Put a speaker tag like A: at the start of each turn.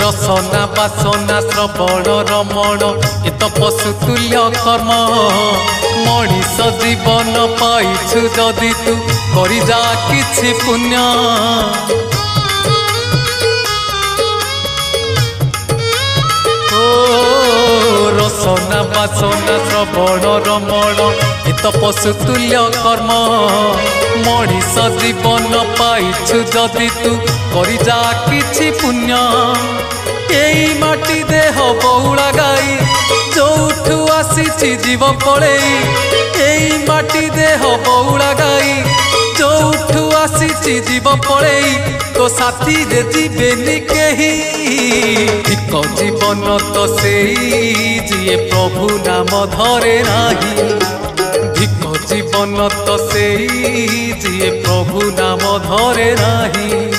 A: रसना बासना श्रवण रमण ए तो पशुतुल्य कर्म मनीष जीवन पाइछु जदि तू करि जा किछि पुण्य रसना बासना श्रवण रमण ए तो पशुतुल्य कर्म मनीष जीवन पाइछु जदि तू करि जा किछि पुण्य एई माटी देह बौला गाई जोठू आसीछि जीव पळेई एई माटी देह बौला गाई जोठू आसीछि जीव पळेई तो साथी रे जीवेनी केही ठीक जीवन तो सेई जिए प्रभु नाम धरे नाही ठीक जीवन तो सेई जिए प्रभु नाम धरे नाही।